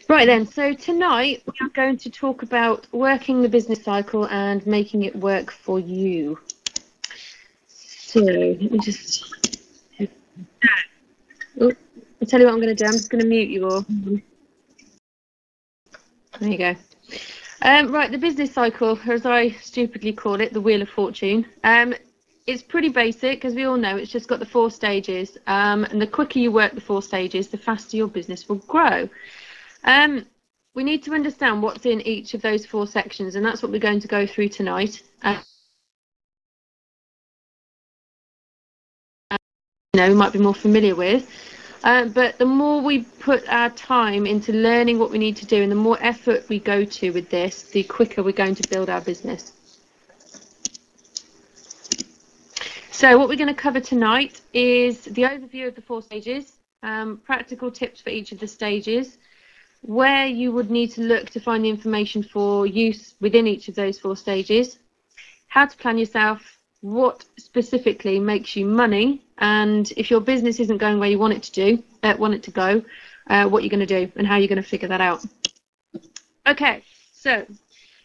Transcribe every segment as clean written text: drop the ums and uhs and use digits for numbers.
Right then, so tonight we are going to talk about working the business cycle and making it work for you. So let me just, I'll tell you what I'm going to do. I'm just going to mute you all. There you go. Right, the business cycle, as I stupidly call it, the Wheel of Fortune. It's pretty basic, as we all know. It's just got the 4 stages, and the quicker you work the 4 stages, the faster your business will grow. We need to understand what's in each of those 4 sections, and that's what we're going to go through tonight. You might be more familiar with, but the more we put our time into learning what we need to do and the more effort we go to with this, the quicker we're going to build our business. So what we're going to cover tonight is the overview of the 4 stages, practical tips for each of the stages, where you would need to look to find the information for use within each of those 4 stages, how to plan yourself, what specifically makes you money, and if your business isn't going where you want it to go, what you're going to do and how you're going to figure that out. Okay, so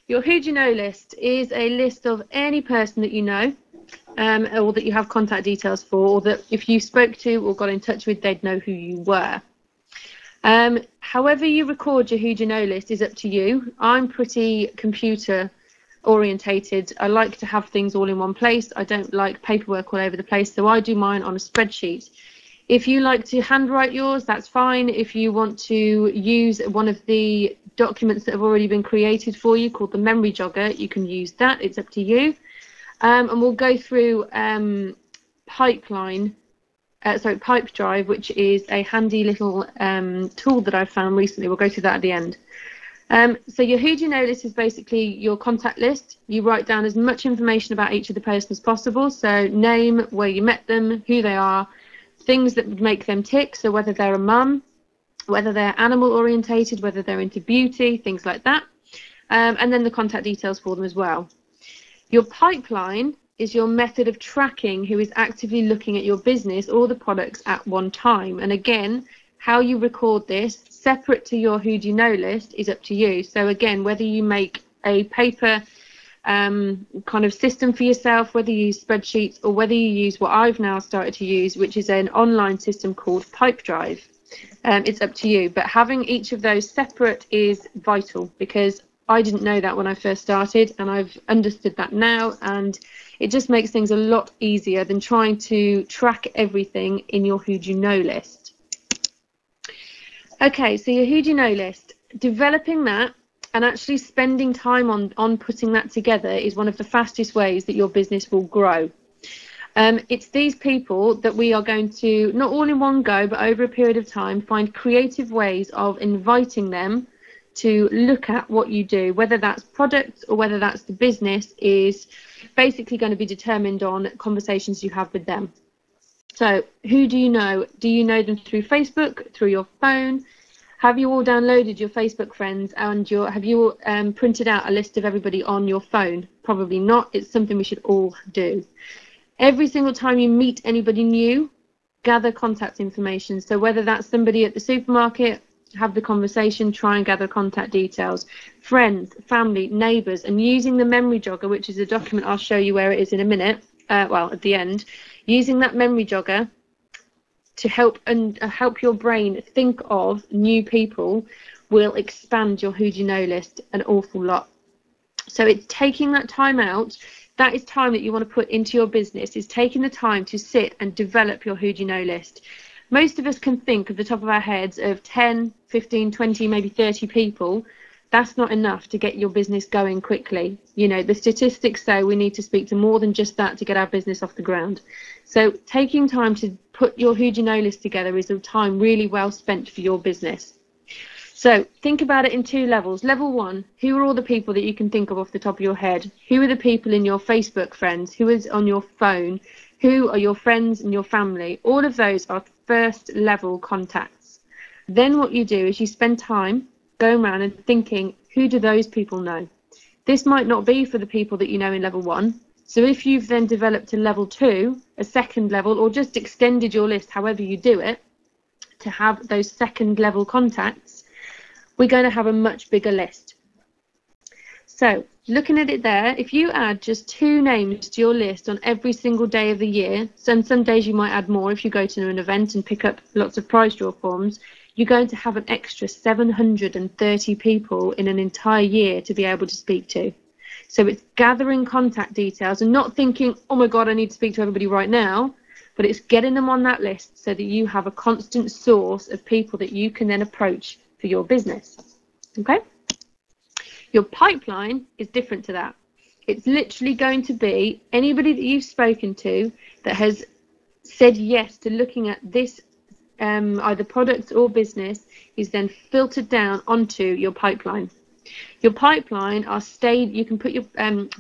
your Who Do You Know list is a list of any person that you know, or that you have contact details for, or that if you spoke to or got in touch with, they'd know who you were. However you record your Who Do You Know list is up to you. I'm pretty computer orientated. I like to have things all in one place. I don't like paperwork all over the place, so I do mine on a spreadsheet. If you like to handwrite yours, that's fine. If you want to use one of the documents that have already been created for you called the memory jogger, you can use that. It's up to you. And we'll go through Pipedrive, which is a handy little tool that I've found recently. We'll go through that at the end. So your Who Do You Know list is basically your contact list. You write down as much information about each of the person as possible. So name, where you met them, who they are, things that would make them tick. So whether they're a mum, whether they're animal orientated, whether they're into beauty, things like that. And then the contact details for them as well. Your pipeline is your method of tracking who is actively looking at your business or the products at one time. And again, how you record this, separate to your Who Do You Know list, is up to you. So again, whether you make a paper kind of system for yourself, whether you use spreadsheets, or whether you use what I've now started to use, which is an online system called Pipedrive, it's up to you. But having each of those separate is vital, because I didn't know that when I first started, and I've understood that now, and it just makes things a lot easier than trying to track everything in your Who Do You Know list. Okay, so your Who Do You Know list, developing that and actually spending time on putting that together is one of the fastest ways that your business will grow. It's these people that we are going to, not all in one go, but over a period of time, find creative ways of inviting them to look at what you do. Whether that's products or whether that's the business is basically going to be determined on conversations you have with them. So who do you know? Do you know them through Facebook, through your phone? Have you all downloaded your Facebook friends, and have you printed out a list of everybody on your phone? Probably not. It's something we should all do. Every single time you meet anybody new, gather contact information. So whether that's somebody at the supermarket, have the conversation, try and gather contact details, friends, family, neighbours, and using the memory jogger, which is a document I'll show you where it is in a minute, well, at the end, using that memory jogger to help your brain think of new people will expand your Who Do You Know list an awful lot. So it's taking that time out. That is time that you want to put into your business, is taking the time to sit and develop your Who Do You Know list. Most of us can think at the top of our heads of 10, 15, 20, maybe 30 people. That's not enough to get your business going quickly. You know, the statistics say we need to speak to more than just that to get our business off the ground. So taking time to put your Who Do You Know list together is a time really well spent for your business. So think about it in 2 levels. Level 1, who are all the people that you can think of off the top of your head? Who are the people in your Facebook friends? Who is on your phone? Who are your friends and your family? All of those are first level contacts. Then what you do is you spend time going around and thinking, who do those people know? This might not be for the people that you know in level 1. So if you've then developed a level 2, a second level, or just extended your list, however you do it, to have those second level contacts, we're going to have a much bigger list. So looking at it there, if you add just 2 names to your list on every single day of the year, so some days you might add more if you go to an event and pick up lots of prize draw forms, you're going to have an extra 730 people in an entire year to be able to speak to. So it's gathering contact details and not thinking, oh my God, I need to speak to everybody right now, but it's getting them on that list so that you have a constant source of people that you can then approach for your business. Okay? Your pipeline is different to that. It's literally going to be anybody that you've spoken to that has said yes to looking at this either product or business is then filtered down onto your pipeline. Your pipeline are you can put your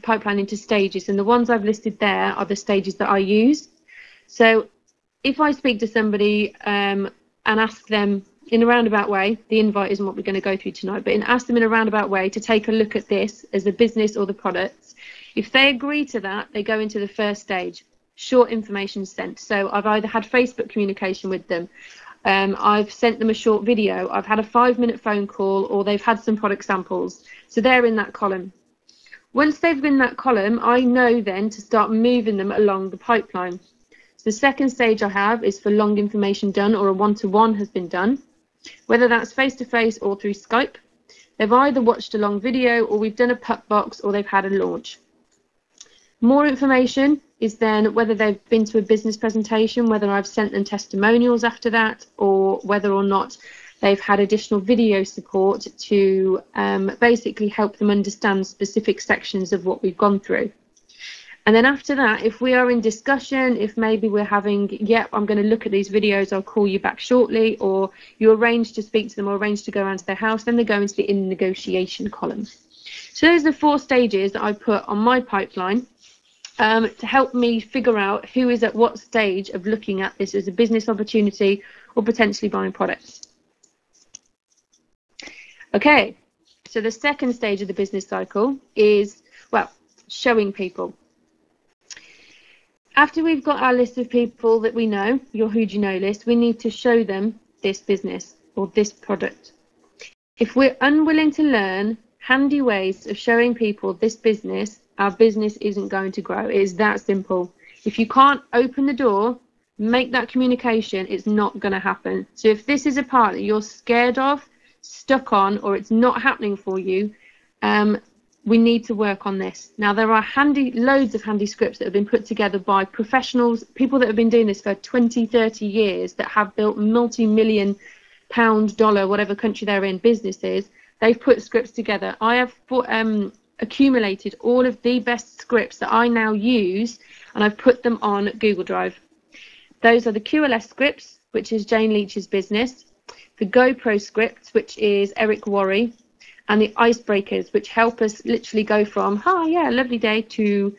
pipeline into stages, and the ones I've listed there are the stages that I use. So if I speak to somebody and ask them in a roundabout way, the invite isn't what we're going to go through tonight, but ask them in a roundabout way to take a look at this as a business or the products. If they agree to that, they go into the first stage, short information sent. So I've either had Facebook communication with them, I've sent them a short video, I've had a 5-minute phone call, or they've had some product samples. So they're in that column. Once they've been in that column, I know then to start moving them along the pipeline. So the second stage I have is for long information done, or a one-to-one has been done, whether that's face-to-face or through Skype. They've either watched a long video, or we've done a pup box, or they've had a launch. More information is then whether they've been to a business presentation, whether I've sent them testimonials after that, or whether or not they've had additional video support to basically help them understand specific sections of what we've gone through. And then after that, if we are in discussion, if maybe we're having, I'm going to look at these videos, I'll call you back shortly, or you arrange to speak to them or arrange to go around to their house, then they go into the in negotiation column. So those are the 4 stages that I put on my pipeline to help me figure out who is at what stage of looking at this as a business opportunity or potentially buying products. Okay, so the second stage of the business cycle is, well, showing people. After we've got our list of people that we know, your who do you know list, we need to show them this business or this product. If we're unwilling to learn handy ways of showing people this business, our business isn't going to grow. It is that simple. If you can't open the door, make that communication, it's not going to happen. So if this is a part that you're scared of, stuck on, or it's not happening for you, we need to work on this. Now, there are loads of handy scripts that have been put together by professionals, people that have been doing this for 20, 30 years, that have built multi-million pound, dollar, whatever country they're in, businesses. They've put scripts together. I have accumulated all of the best scripts that I now use, and I've put them on Google Drive. Those are the QLS scripts, which is Jane Leach's business, the GoPro scripts, which is Eric Worre, and the icebreakers, which help us literally go from, hi, yeah, lovely day, to,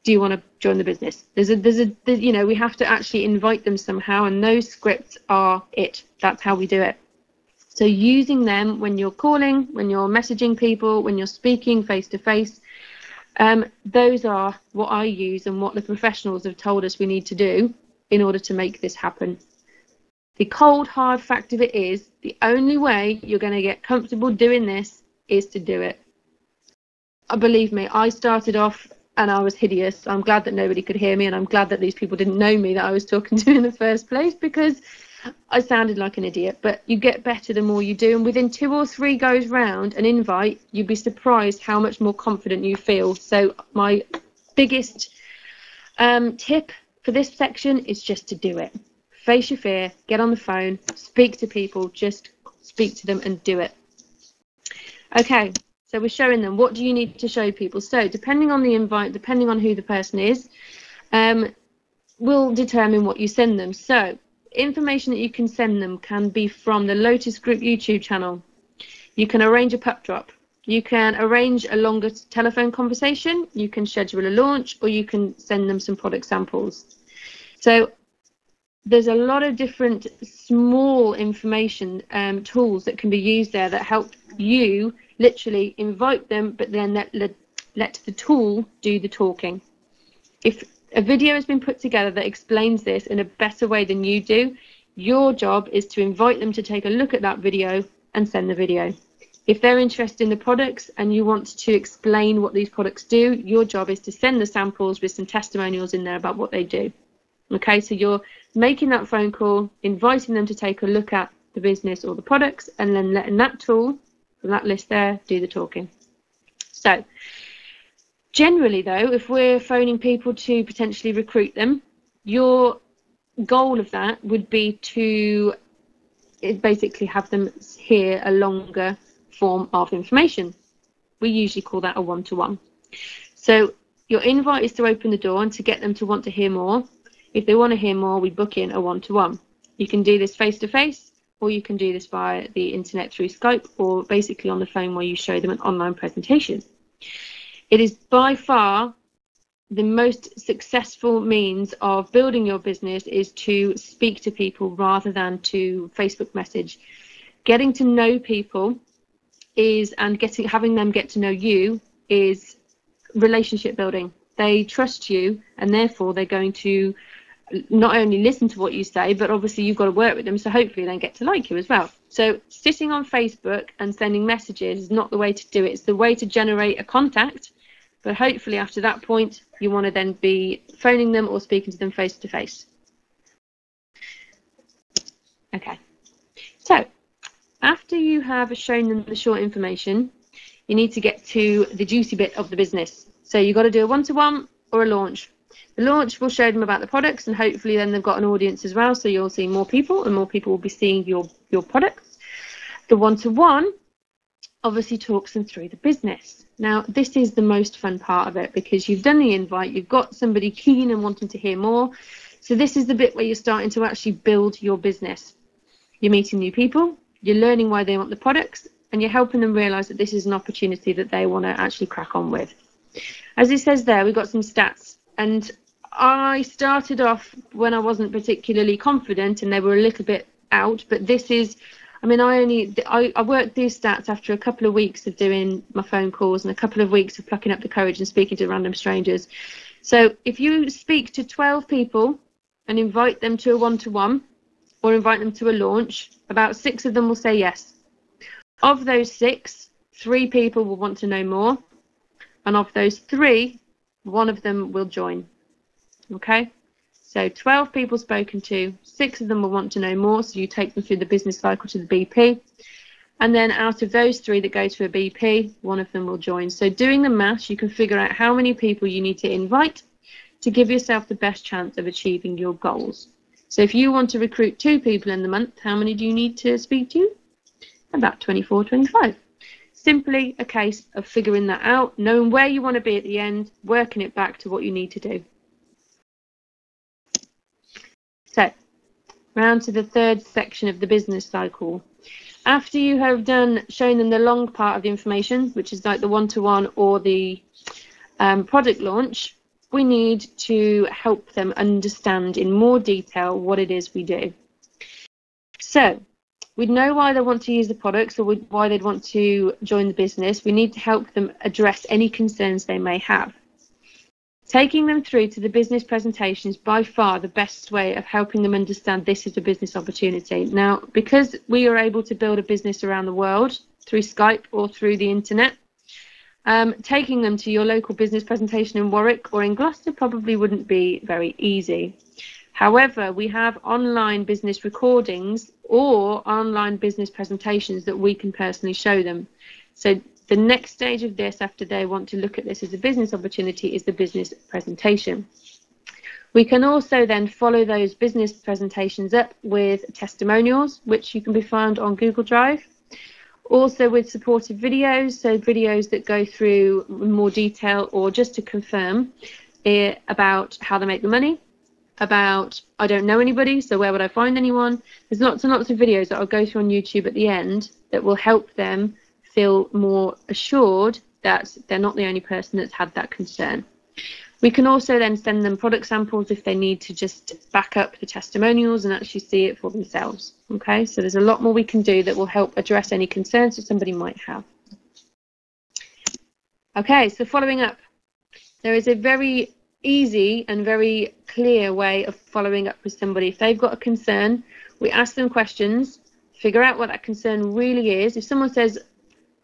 do you want to join the business? You know, we have to actually invite them somehow, and those scripts are it. That's how we do it. So using them when you're calling, when you're messaging people, when you're speaking face to face, those are what I use and what the professionals have told us we need to do in order to make this happen. The cold, hard fact of it is, the only way you're going to get comfortable doing this is to do it. Believe me, I started off and I was hideous. I'm glad that nobody could hear me, and I'm glad that these people didn't know me that I was talking to in the first place, because I sounded like an idiot. But you get better the more you do, and within 2 or 3 goes round an invite, you'd be surprised how much more confident you feel. So my biggest tip for this section is just to do it. Face your fear, get on the phone, speak to people, just speak to them and do it. Okay, so we're showing them. What do you need to show people? So depending on the invite, depending on who the person is, will determine what you send them. So information that you can send them can be from the Lotus Group YouTube channel. You can arrange a pup drop. You can arrange a longer telephone conversation. You can schedule a launch, or you can send them some product samples. So there's a lot of different small information tools that can be used there that help you literally invite them, but then let the tool do the talking. If a video has been put together that explains this in a better way than you do, your job is to invite them to take a look at that video and send the video. If they're interested in the products and you want to explain what these products do, your job is to send the samples with some testimonials in there about what they do. Okay, so you're making that phone call, inviting them to take a look at the business or the products, and then letting that tool from that list there do the talking. So generally though, if we're phoning people to potentially recruit them, your goal of that would be to basically have them hear a longer form of information. We usually call that a one-to-one. So your invite is to open the door and to get them to want to hear more. If they want to hear more, we book in a one-to-one. You can do this face-to-face, or you can do this via the internet through Skype, or basically on the phone where you show them an online presentation. It is by far the most successful means of building your business is to speak to people rather than to Facebook message. Getting to know people is, and having them get to know you, is relationship building. They trust you, and therefore they're going to not only listen to what you say, but obviously you've got to work with them, so hopefully they get to like you as well. So sitting on Facebook and sending messages is not the way to do it. It's the way to generate a contact, but hopefully after that point you want to then be phoning them or speaking to them face to face. Okay, so after you have shown them the short information, you need to get to the juicy bit of the business. So you've got to do a one-to-one or a launch. The launch will show them about the products, and hopefully then they've got an audience as well, so you'll see more people and more people will be seeing your products. The one-to-one obviously talks them through the business. Now this is the most fun part of it, because you've done the invite, you've got somebody keen and wanting to hear more. So this is the bit where you're starting to actually build your business. You're meeting new people, you're learning why they want the products, and you're helping them realize that this is an opportunity that they want to actually crack on with. As it says there, we've got some stats, and I started off when I wasn't particularly confident and they were a little bit out, but this is, I mean, I worked these stats after a couple of weeks of doing my phone calls and a couple of weeks of plucking up the courage and speaking to random strangers. So if you speak to 12 people and invite them to a one-to-one or invite them to a launch, about 6 of them will say yes. Of those 6, 3 people will want to know more, and of those 3, 1 of them will join. Okay, so 12 people spoken to, 6 of them will want to know more, so you take them through the business cycle to the BP, and then out of those 3 that go to a BP, 1 of them will join. So doing the maths, you can figure out how many people you need to invite to give yourself the best chance of achieving your goals. So if you want to recruit 2 people in the month, how many do you need to speak to? About 24, 25. Simply a case of figuring that out, knowing where you want to be at the end, working it back to what you need to do. So, round to the third section of the business cycle. After you have shown them the long part of the information, which is like the one-to-one or the product launch, we need to help them understand in more detail what it is we do. So, we know why they want to use the products or why they'd want to join the business. We need to help them address any concerns they may have. Taking them through to the business presentation is by far the best way of helping them understand this is a business opportunity. Now, because we are able to build a business around the world through Skype or through the internet, taking them to your local business presentation in Warwick or in Gloucester probably wouldn't be very easy. However, we have online business recordings or online business presentations that we can personally show them. So the next stage of this, after they want to look at this as a business opportunity, is the business presentation. We can also then follow those business presentations up with testimonials, which you can be found on Google Drive. Also with supportive videos, so videos that go through more detail or just to confirm about how they make the money, about I don't know anybody, so where would I find anyone? There's lots and lots of videos that I'll go through on YouTube at the end that will help them feel more assured that they're not the only person that's had that concern. We can also then send them product samples if they need to just back up the testimonials and actually see it for themselves. Okay, so there's a lot more we can do that will help address any concerns that somebody might have. Okay, so following up, there is a very easy and very clear way of following up with somebody. If they've got a concern, we ask them questions, figure out what that concern really is. If someone says,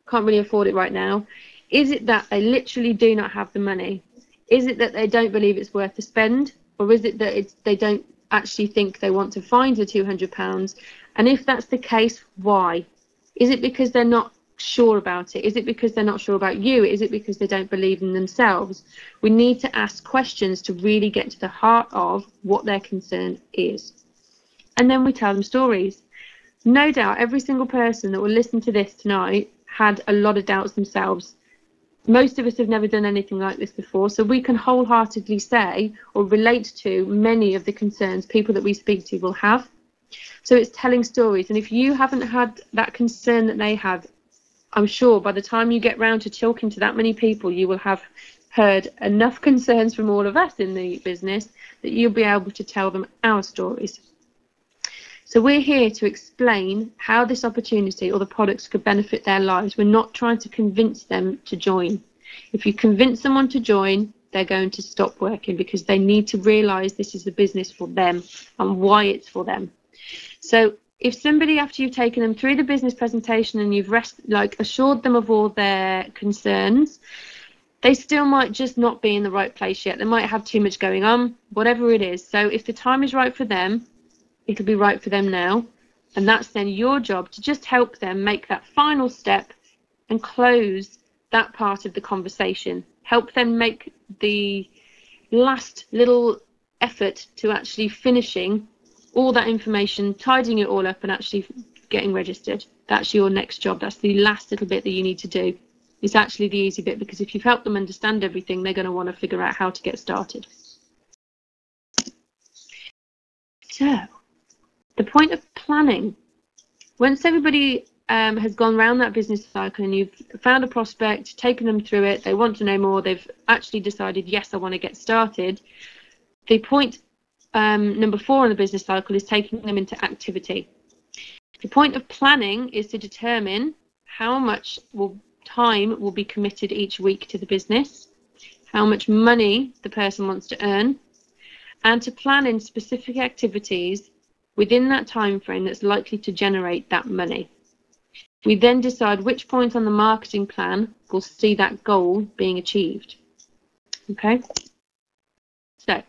can't really afford it right now? Is it that they literally do not have the money? Is it that they don't believe it's worth the spend? Or is it that they don't actually think they want to find the £200? And if that's the case, why? Is it because they're not sure about it? Is it because they're not sure about you? Is it because they don't believe in themselves? We need to ask questions to really get to the heart of what their concern is. And then we tell them stories. No doubt every single person that will listen to this tonight had a lot of doubts themselves. Most of us have never done anything like this before, so we can wholeheartedly say or relate to many of the concerns people that we speak to will have. So it's telling stories, and if you haven't had that concern that they have, I'm sure by the time you get round to talking to that many people, you will have heard enough concerns from all of us in the business that you'll be able to tell them our stories. So we're here to explain how this opportunity or the products could benefit their lives. We're not trying to convince them to join. If you convince someone to join, they're going to stop working because they need to realise this is a business for them and why it's for them. So if somebody, after you've taken them through the business presentation and you've assured them of all their concerns, they still might just not be in the right place yet. They might have too much going on, whatever it is. So if the time is right for them, it'll be right for them now, and that's then your job to just help them make that final step and close that part of the conversation. Help them make the last little effort to actually finishing all that information, tidying it all up and actually getting registered. That's your next job. That's the last little bit that you need to do. It's actually the easy bit, because if you've helped them understand everything, they're going to want to figure out how to get started. So the point of planning, once everybody has gone around that business cycle and you've found a prospect, taken them through it, they want to know more, they've actually decided, yes, I want to get started. The point number 4 in the business cycle is taking them into activity. The point of planning is to determine how much time will be committed each week to the business, how much money the person wants to earn, and to plan in specific activities within that time frame that's likely to generate that money. We then decide which point on the marketing plan will see that goal being achieved. Okay? So,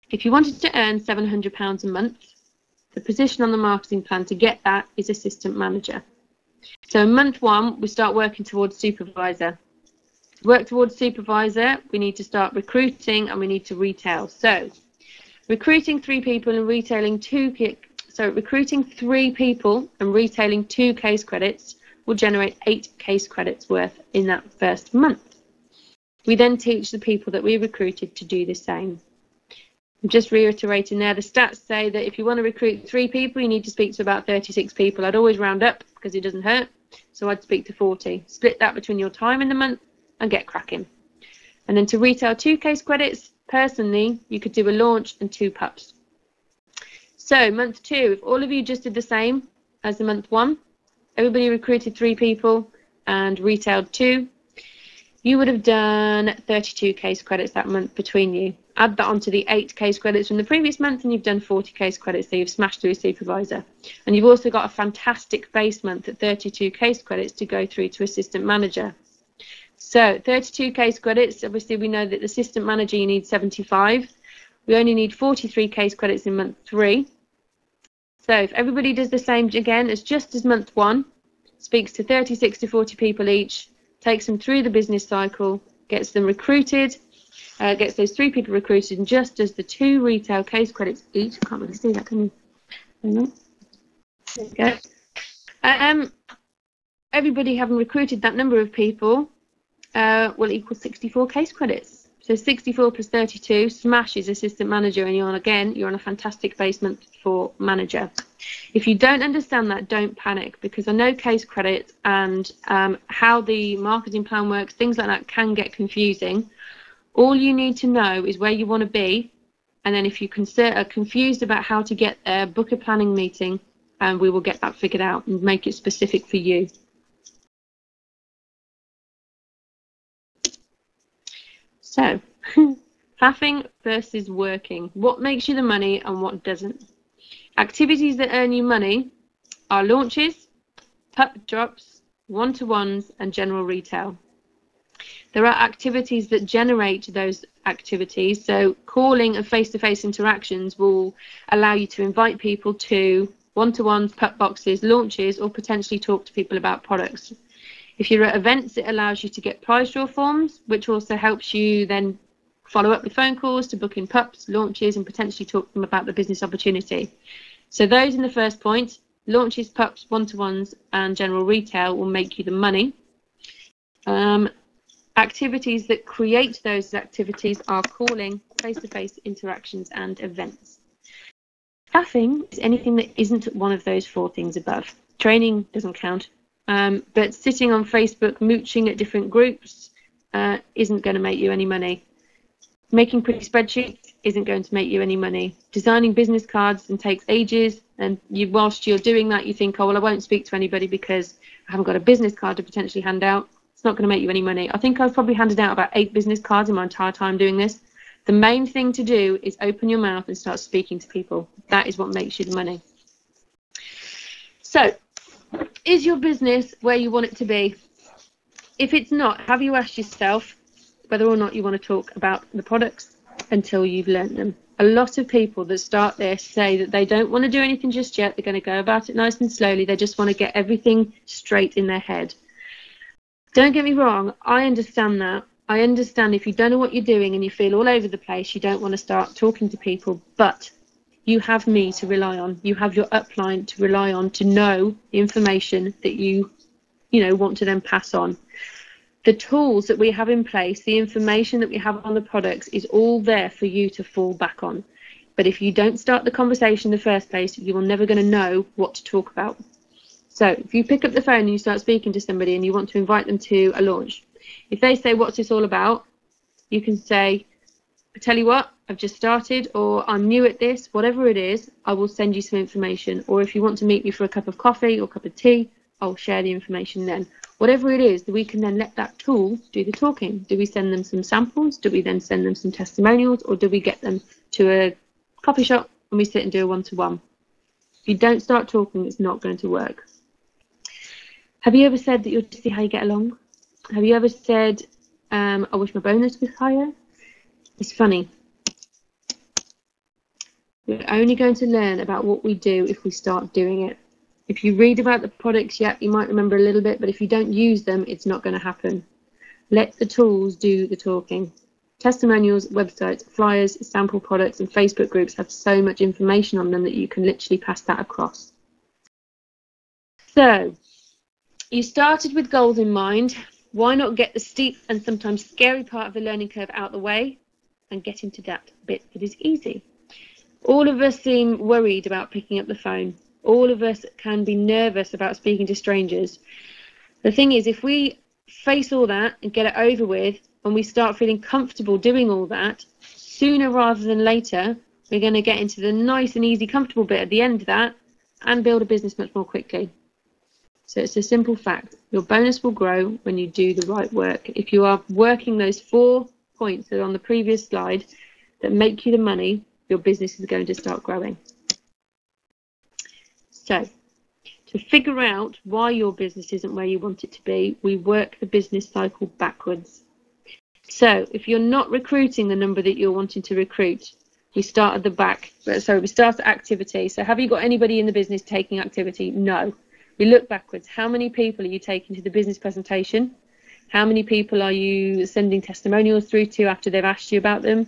if you wanted to earn £700 a month, the position on the marketing plan to get that is assistant manager. So in month 1, we start working towards supervisor. To work towards supervisor, we need to start recruiting and we need to retail. So recruiting 3 people and retailing 2 case credits will generate 8 case credits worth in that first month. We then teach the people that we recruited to do the same. I'm just reiterating there, the stats say that if you want to recruit 3 people, you need to speak to about 36 people. I'd always round up because it doesn't hurt, so I'd speak to 40. Split that between your time in the month and get cracking. And then to retail 2 case credits, personally, you could do a launch and 2 pups. So month 2, if all of you just did the same as the month 1, everybody recruited 3 people and retailed 2, you would have done 32 case credits that month between you. Add that onto the 8 case credits from the previous month and you've done 40 case credits, so you've smashed through supervisor. And you've also got a fantastic base month at 32 case credits to go through to assistant manager. So 32 case credits, obviously we know that the assistant manager you need 75. We only need 43 case credits in month 3. So if everybody does the same again as just as month 1, speaks to 36 to 40 people each, takes them through the business cycle, gets them recruited, gets those 3 people recruited, and just as the 2 retail case credits each, I can't really see that, can you? Hang on. There we go. Everybody having recruited that number of people will equal 64 case credits. So 64 plus 32 smashes assistant manager, and you're on a fantastic base month for manager. If you don't understand that, don't panic, because I know case credits and how the marketing plan works, things like that can get confusing. All you need to know is where you want to be, and then if you are confused about how to get there, book a planning meeting and we will get that figured out and make it specific for you. So, faffing versus working. What makes you the money and what doesn't? Activities that earn you money are launches, pup drops, one-to-ones, and general retail. There are activities that generate those activities. So calling and face-to-face interactions will allow you to invite people to one-to-ones, pup boxes, launches, or potentially talk to people about products. If you're at events, it allows you to get prize draw forms, which also helps you then follow up with phone calls to book in pups, launches, and potentially talk to them about the business opportunity. So those in the first point, launches, pups, one-to-ones, and general retail will make you the money. Activities that create those activities are calling, face-to-face interactions, and events. Faffing is anything that isn't one of those four things above. Training doesn't count, but sitting on Facebook mooching at different groups isn't going to make you any money. Making pretty spreadsheets isn't going to make you any money. Designing business cards and takes ages, and whilst you're doing that, you think, oh, well, I won't speak to anybody because I haven't got a business card to potentially hand out. It's not going to make you any money. I think I've probably handed out about 8 business cards in my entire time doing this. The main thing to do is open your mouth and start speaking to people. That is what makes you the money. So, is your business where you want it to be? If it's not, have you asked yourself whether or not you want to talk about the products until you've learned them? A lot of people that start this say that they don't want to do anything just yet. They're going to go about it nice and slowly. They just want to get everything straight in their head. Don't get me wrong, I understand that. I understand if you don't know what you're doing and you feel all over the place, you don't want to start talking to people, but you have me to rely on. You have your upline to rely on to know the information that you want to then pass on. The tools that we have in place, the information that we have on the products is all there for you to fall back on. But if you don't start the conversation in the first place, you are never going to know what to talk about. So if you pick up the phone and you start speaking to somebody and you want to invite them to a launch, if they say, what's this all about? You can say, I tell you what, I've just started, or I'm new at this, whatever it is, I will send you some information. Or if you want to meet me for a cup of coffee or a cup of tea, I'll share the information then. Whatever it is, we can then let that tool do the talking. Do we send them some samples? Do we then send them some testimonials? Or do we get them to a coffee shop and we sit and do a one-to-one? If you don't start talking, it's not going to work. Have you ever said that you'll just see how you get along? Have you ever said, I wish my bonus was higher? It's funny. We're only going to learn about what we do if we start doing it. If you read about the products, yeah, you might remember a little bit, but if you don't use them, it's not going to happen. Let the tools do the talking. Testimonials, websites, flyers, sample products, and Facebook groups have so much information on them that you can literally pass that across. So, you started with goals in mind. Why not get the steep and sometimes scary part of the learning curve out the way and get into that bit that is easy? All of us seem worried about picking up the phone. All of us can be nervous about speaking to strangers. The thing is, if we face all that and get it over with, and we start feeling comfortable doing all that, sooner rather than later, we're going to get into the nice and easy, comfortable bit at the end of that and build a business much more quickly. So it's a simple fact. Your bonus will grow when you do the right work. If you are working those 4 points that are on the previous slide that make you the money, your business is going to start growing. So, to figure out why your business isn't where you want it to be, we work the business cycle backwards. So, if you're not recruiting the number that you're wanting to recruit, we start at the back. So, we start at activity. So, have you got anybody in the business taking activity? No. We look backwards. How many people are you taking to the business presentation? How many people are you sending testimonials through to after they've asked you about them?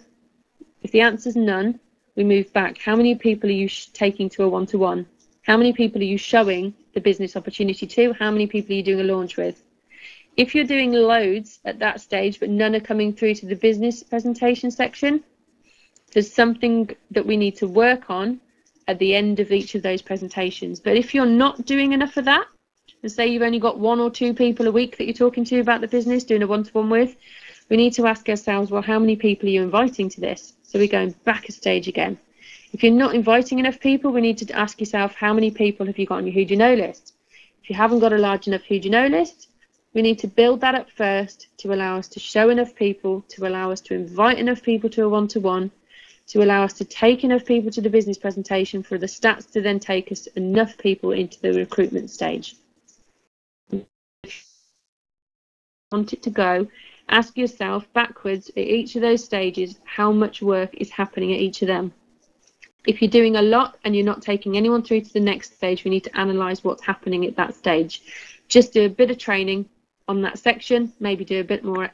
If the answer's none, we move back. How many people are you taking to a one-to-one? How many people are you showing the business opportunity to? How many people are you doing a launch with? If you're doing loads at that stage, but none are coming through to the business presentation section, there's something that we need to work on at the end of each of those presentations. But if you're not doing enough of that, and say you've only got 1 or 2 people a week that you're talking to about the business, doing a one-to-one with, we need to ask ourselves, well, how many people are you inviting to this? So we're going back a stage again. If you're not inviting enough people, we need to ask yourself, how many people have you got on your who do you know list? If you haven't got a large enough who do you know list, we need to build that up first to allow us to show enough people, to allow us to invite enough people to a one-to-one, to allow us to take enough people to the business presentation for the stats to then take us enough people into the recruitment stage. If want it to go, ask yourself backwards at each of those stages how much work is happening at each of them. If you're doing a lot and you're not taking anyone through to the next stage, we need to analyse what's happening at that stage. Just do a bit of training on that section, maybe do a bit more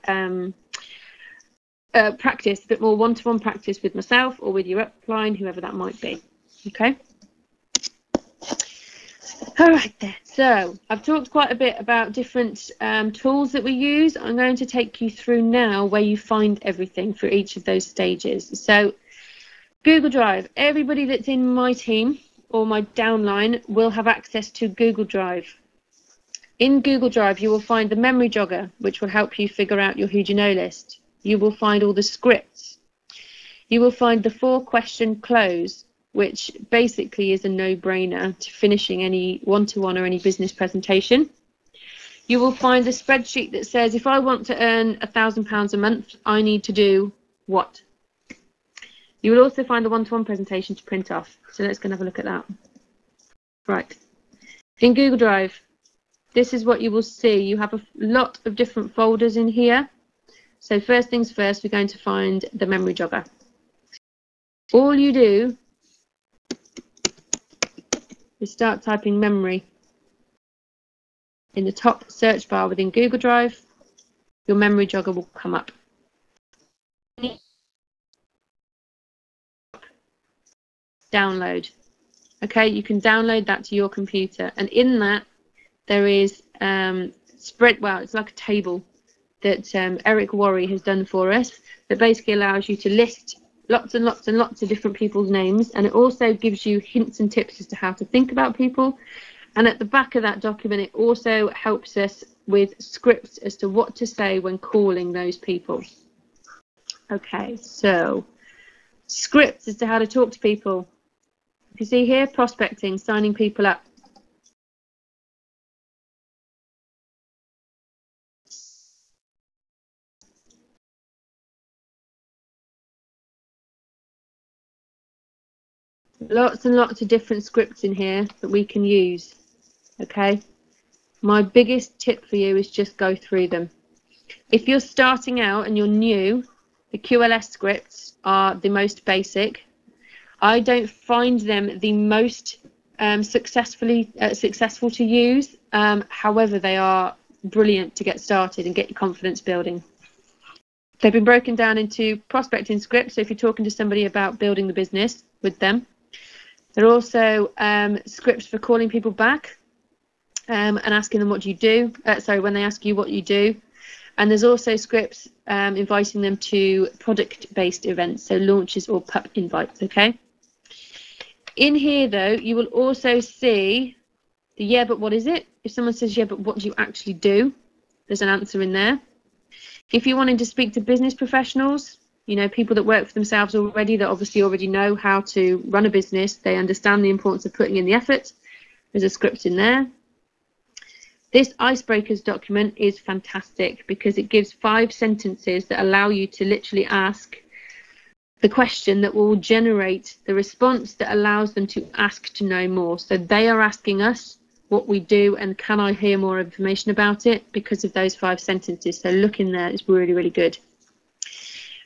practice, a bit more one-to-one practice with myself or with your upline, whoever that might be. Okay. All right then, so I've talked quite a bit about different tools that we use. I'm going to take you through now where you find everything for each of those stages. So Google Drive, everybody that's in my team or my downline will have access to Google Drive. In Google Drive, you will find the memory jogger, which will help you figure out your who do you know list. You will find all the scripts. You will find the 4-question close, which basically is a no-brainer to finishing any one-to-one or any business presentation. You will find the spreadsheet that says, if I want to earn £1,000 a month, I need to do what? You will also find the one-to-one presentation to print off. So let's go and have a look at that. Right. In Google Drive, this is what you will see. You have a lot of different folders in here. So first things first, we're going to find the memory jogger. All you do is start typing memory in the top search bar within Google Drive. Your memory jogger will come up. Download. Okay, you can download that to your computer, and in that there is it's like a table that Eric Worre has done for us that basically allows you to list lots and lots and lots of different people's names, and it also gives you hints and tips as to how to think about people. And at the back of that document, it also helps us with scripts as to what to say when calling those people. Okay, so scripts as to how to talk to people. If you see here, prospecting, signing people up. Lots and lots of different scripts in here that we can use. Okay, my biggest tip for you is just go through them. If you're starting out and you're new, the QLS scripts are the most basic. I don't find them the most successful to use. However, they are brilliant to get started and get your confidence building. They've been broken down into prospecting scripts, so if you're talking to somebody about building the business with them. There are also scripts for calling people back and asking them what you do. When they ask you what you do. And there's also scripts inviting them to product-based events, so launches or pup invites, okay? In here, though, you will also see the yeah, but what is it? If someone says, yeah, but what do you actually do? There's an answer in there. If you're wanting to speak to business professionals, you know, people that work for themselves already, that obviously already know how to run a business, they understand the importance of putting in the effort. There's a script in there. This icebreakers document is fantastic because it gives 5 sentences that allow you to literally ask the question that will generate the response that allows them to ask to know more. So they are asking us what we do and can I hear more information about it because of those 5 sentences. So look in there, it's really, really good.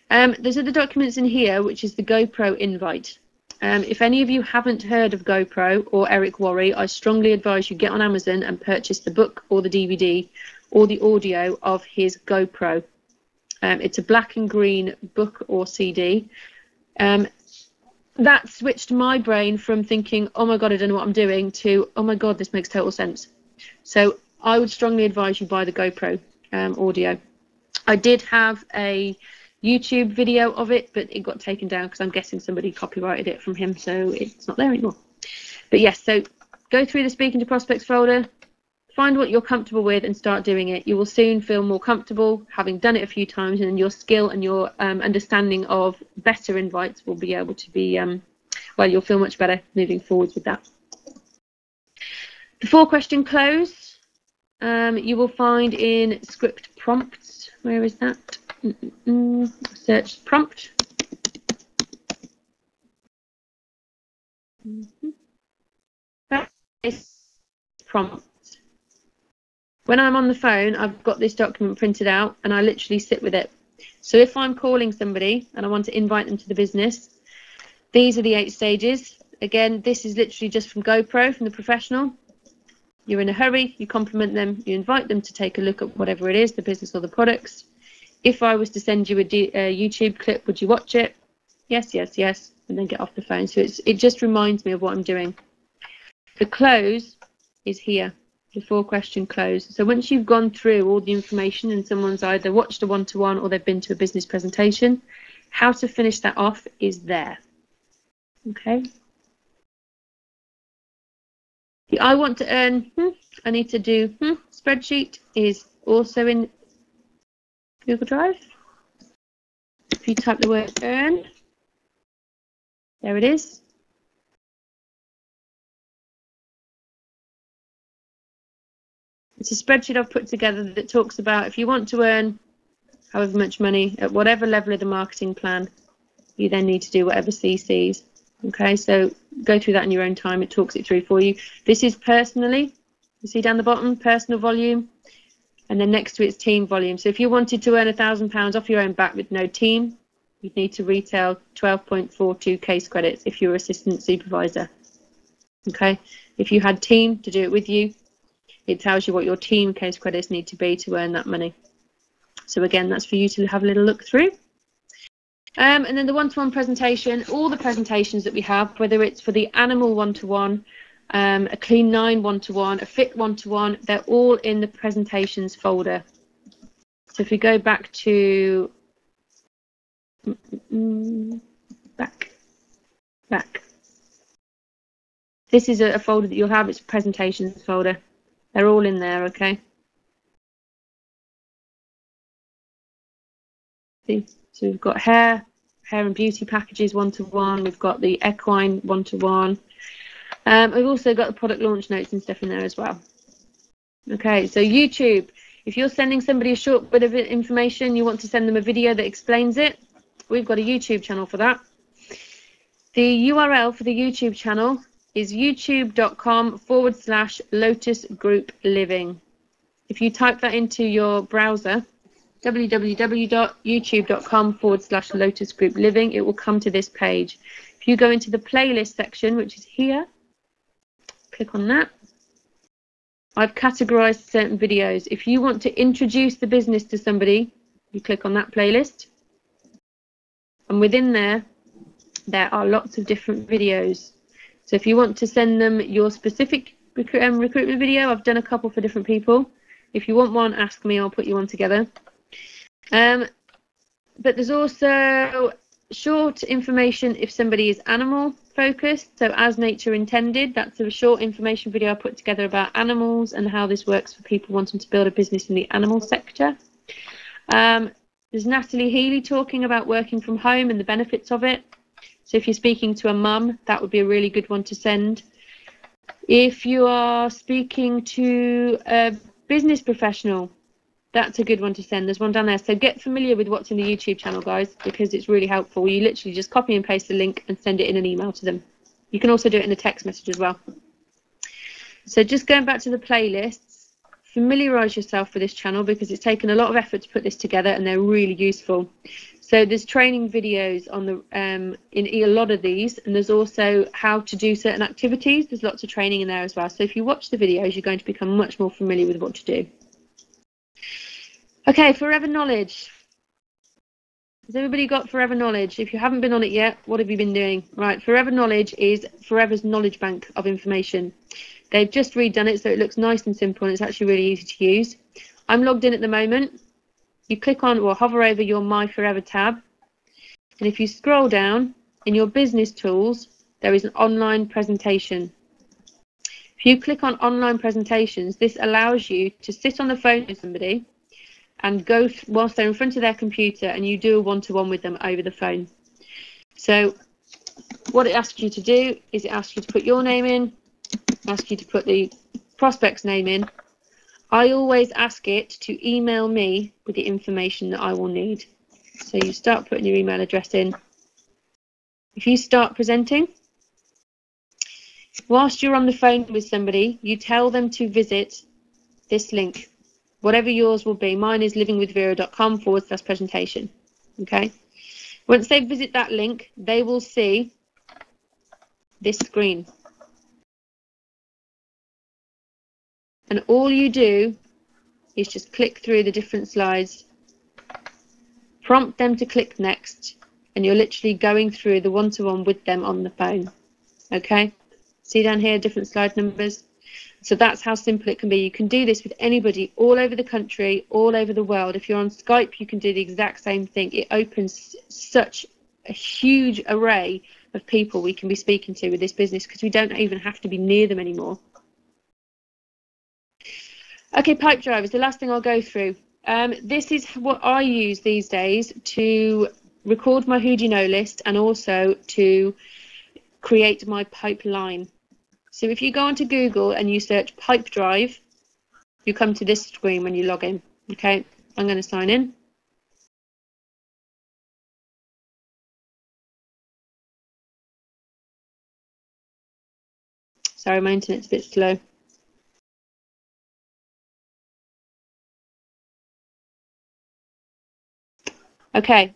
There's other documents in here, which is the GoPro invite. If any of you haven't heard of GoPro or Eric Worre, I strongly advise you get on Amazon and purchase the book or the DVD or the audio of his GoPro. It's a black and green book or CD. That switched my brain from thinking, oh my God, I don't know what I'm doing, to, oh my God, this makes total sense. So I would strongly advise you buy the GoPro audio. I did have a YouTube video of it, but it got taken down because I'm guessing somebody copyrighted it from him, so it's not there anymore. But yes, so go through the Speaking to Prospects folder, find what you're comfortable with and start doing it. You will soon feel more comfortable having done it a few times, and your skill and your understanding of better invites will be able to be, well, you'll feel much better moving forwards with that. The 4-question close, you will find in script prompts. Where is that? Search prompt. That is prompt. When I'm on the phone, I've got this document printed out and I literally sit with it. So if I'm calling somebody and I want to invite them to the business, these are the 8 stages. Again, this is literally just from GoPro, from the professional. You're in a hurry, you compliment them, you invite them to take a look at whatever it is, the business or the products. If I was to send you a YouTube clip, would you watch it? Yes, yes, yes, and then get off the phone. So it just reminds me of what I'm doing. The close is here, the 4-question close. So once you've gone through all the information and someone's either watched a one-to-one or they've been to a business presentation, how to finish that off is there. Okay. The I want to earn, I need to do spreadsheet is also in Google Drive. If you type the word earn, there it is. It's a spreadsheet I've put together that talks about if you want to earn however much money at whatever level of the marketing plan, you then need to do whatever CCs. Okay, so go through that in your own time. It talks it through for you. This is personally, you see down the bottom, personal volume, and then next to it is team volume. So if you wanted to earn £1,000 off your own back with no team, you'd need to retail 12.42 case credits if you're assistant supervisor. Okay, if you had team to do it with you, it tells you what your team case credits need to be to earn that money. So again, that's for you to have a little look through. And then the one-to-one presentation, all the presentations that we have, whether it's for the animal one-to-one, a clean 9 one-to-one, a fit one-to-one, they're all in the presentations folder. So if we go back to back, this is a folder that you'll have. It's a presentations folder. They're all in there, okay? See? So we've got hair and beauty packages one-to-one. We've got the equine one-to-one. We've also got the product launch notes and stuff in there as well. Okay, so YouTube. If you're sending somebody a short bit of information, you want to send them a video that explains it, we've got a YouTube channel for that. The URL for the YouTube channel is youtube.com/Lotus Group Living. If you type that into your browser, www.youtube.com/Lotus Group Living, it will come to this page. If you go into the playlist section, which is here, click on that. I've categorized certain videos. If you want to introduce the business to somebody, you click on that playlist. And within there are lots of different videos. So if you want to send them your specific recruitment video, I've done a couple for different people. If you want one, ask me, I'll put you one together. But there's also short information if somebody is animal focused, so as nature intended. That's a short information video I put together about animals and how this works for people wanting to build a business in the animal sector. There's Natalie Healy talking about working from home and the benefits of it. So if you're speaking to a mum, that would be a really good one to send. If you are speaking to a business professional, that's a good one to send. There's one down there. So get familiar with what's in the YouTube channel, guys, because it's really helpful. You literally just copy and paste the link and send it in an email to them. You can also do it in a text message as well. So just going back to the playlists, familiarize yourself with this channel because it's taken a lot of effort to put this together and they're really useful. So there's training videos on the in a lot of these, and there's also how to do certain activities. There's lots of training in there as well. So if you watch the videos, you're going to become much more familiar with what to do. Okay, Forever Knowledge. Has everybody got Forever Knowledge? If you haven't been on it yet, what have you been doing? Right, Forever Knowledge is Forever's knowledge bank of information. They've just redone it so it looks nice and simple and it's actually really easy to use. I'm logged in at the moment. You click on or hover over your My Forever tab. And if you scroll down in your business tools, there is an online presentation. If you click on online presentations, this allows you to sit on the phone with somebody and go whilst they're in front of their computer and you do a one-to-one with them over the phone. So what it asks you to do is it asks you to put your name in, asks you to put the prospect's name in. I always ask it to email me with the information that I will need. So you start putting your email address in. If you start presenting, whilst you're on the phone with somebody, you tell them to visit this link. whatever yours will be. Mine is livingwithvera.com/presentation. Okay. Once they visit that link, they will see this screen. And all you do is just click through the different slides, prompt them to click next, and you're literally going through the one-to-one with them on the phone. Okay? See down here, different slide numbers? So that's how simple it can be. You can do this with anybody all over the country, all over the world. If you're on Skype, you can do the exact same thing. It opens such a huge array of people we can be speaking to with this business because we don't even have to be near them anymore. Okay, pipe drive is the last thing I'll go through. This is what I use these days to record my Who Do You Know list and also to create my pipeline. So if you go onto Google and you search pipe drive, you come to this screen when you log in. Okay, I'm going to sign in. Sorry, my internet's a bit slow. Okay,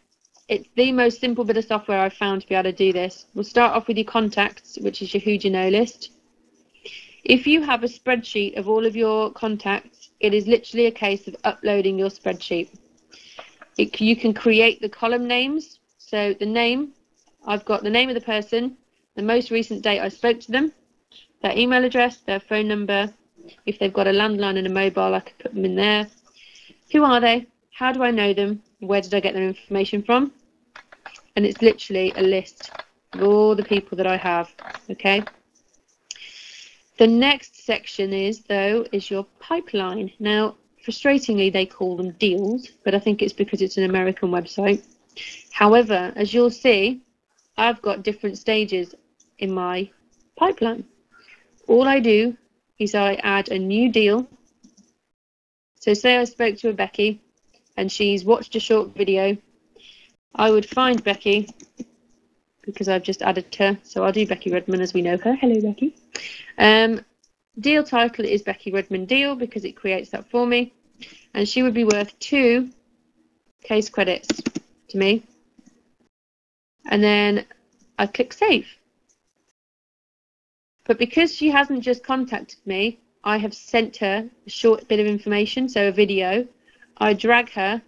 it's the most simple bit of software I've found to be able to do this. We'll start off with your contacts, which is your Who Do You Know list. If you have a spreadsheet of all of your contacts, it is literally a case of uploading your spreadsheet. You can create the column names. So the name, I've got the name of the person, the most recent date I spoke to them, their email address, their phone number. If they've got a landline and a mobile, I could put them in there. Who are they? How do I know them? Where did I get their information from? And it's literally a list of all the people that I have. Okay. The next section is your pipeline. Now, frustratingly, they call them deals, but I think it's because it's an American website. However, as you'll see, I've got different stages in my pipeline. All I do is I add a new deal. So say I spoke to a Becky and she's watched a short video. I would find Becky because I've just added her. So I'll do Becky Redmond as we know her. Hello, Becky. Deal title is Becky Redmond Deal because it creates that for me. And she would be worth 2 case credits to me. And then I click save. But because she hasn't just contacted me, I have sent her a short bit of information, so a video. I drag her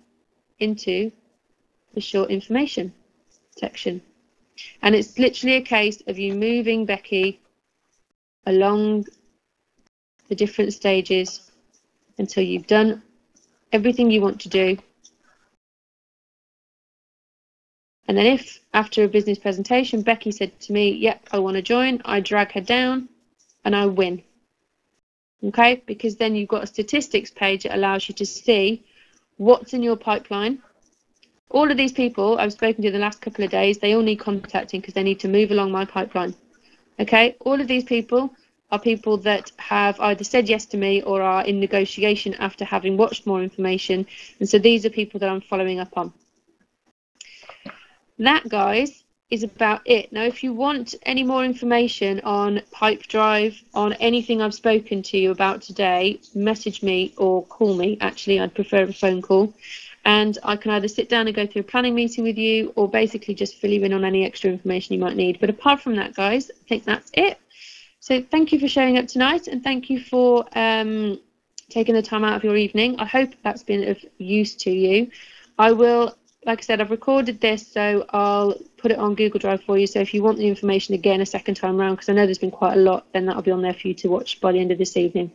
into the short information section. And it's literally a case of you moving Becky along the different stages until you've done everything you want to do. And then if after a business presentation Becky said to me, yep, I want to join, I drag her down and I win. Okay, because then you've got a statistics page that allows you to see what's in your pipeline. All of these people I've spoken to in the last couple of days, they all need contacting because they need to move along my pipeline. Okay, all of these people are people that have either said yes to me or are in negotiation after having watched more information. And so these are people that I'm following up on. That, guys, is about it. Now, if you want any more information on Pipe Drive, on anything I've spoken to you about today, message me or call me. Actually, I'd prefer a phone call. And I can either sit down and go through a planning meeting with you or basically just fill you in on any extra information you might need. But apart from that, guys, I think that's it. So thank you for showing up tonight and thank you for taking the time out of your evening. I hope that's been of use to you. I will, like I said, I've recorded this, so I'll put it on Google Drive for you. So if you want the information again a second time around, because I know there's been quite a lot, then that'll be on there for you to watch by the end of this evening.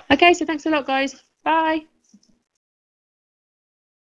Okay, so thanks a lot, guys. Bye.